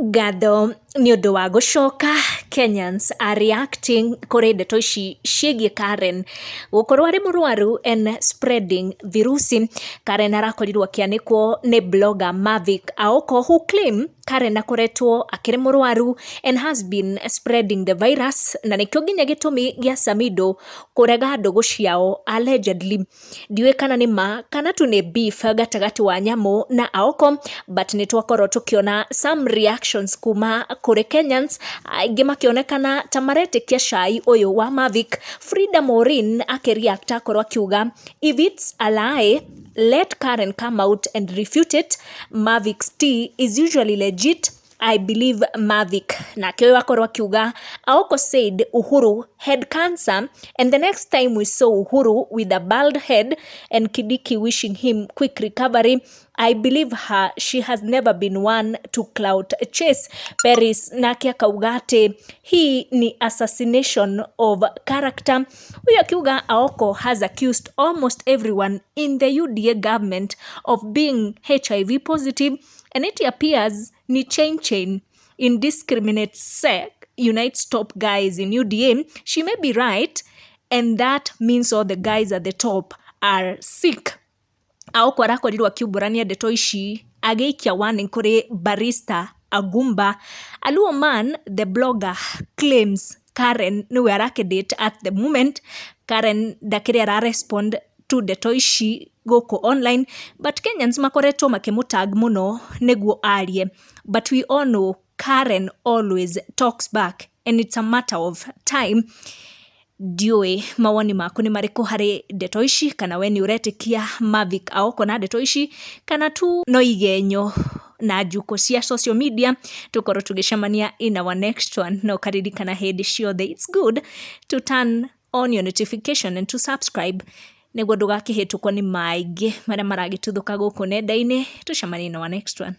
Ngatho nĩ ũndũ wa gũcoka. Kenyans are reacting kũrĩ ndeto ici ciĩgiĩ Karen gũkorwo arĩ mũrwaru and spreading virusi. Karen arakorirwo akĩanĩkwo nĩ blogger Mavic Aoko, who claim Karen akoretwo akĩrĩ mũrwaru and has been spreading the virus, na nĩkĩo nginya gĩtũmi gĩa Samido kũrega ndũgũ ciao allegedly. Ndiũĩ kana nĩ ma kana tu nĩ beef gatagatĩ wa Nyamũ na Aoko, but nĩ twakorwo tũkĩona some reactions kuma kũrĩ Kenyans, aingĩ makĩonekana ta maretĩkia cai ũyũ wa Mavic. Frida Morin akĩreact akorwo akiuga if it's a lie, let Karen come out and refute it. Mavic's tea is usually legit. I believe Mavic. Na kĩo akorwo akiuga Aoko said Uhuru had cancer, and the next time we saw Uhuru with a bald head and Kidiki wishing him quick recovery, I believe her. She has never been one to clout chase. Paris nake akauga ati hii ni assassination of character. Huyo akiuga Aoko has accused almost everyone in the UDA government of being HIV positive, and it appears ni chain indiscriminate sex unites top guys in UDA. She may be right, and that means all the guys at the top are sick. Aoko arakorirwo akiumburania ndeto ici agĩikia warning kũrĩ barista Agumba. A Luo man, the blogger, claims Karen nĩwe arakĩdate at the moment. Karen ndakĩrĩ ararespond to ndeto ici gũkũ online, but Kenyans makoretwo makĩmũtag mũno nĩguo arie. But we all know Karen always talks back, and it's a matter of time. Ndiũĩ mawoni maku nĩ marĩkũ harĩ ndeto ici, kana we nĩ ũretĩkia Mavic Aoko na ndeto ici, kana tu no igenyo na njuko cia social media. Tũkorwo tũgĩcemania in our next one. No karirikana hĩndĩ ciothe, it's good to turn on your notification and to subscribe nĩguo ndũgakĩhĩtũkwo nĩ maingĩ marĩa maragĩtuthũka gũkũ nenda-inĩ. Tũcemanie in our next one.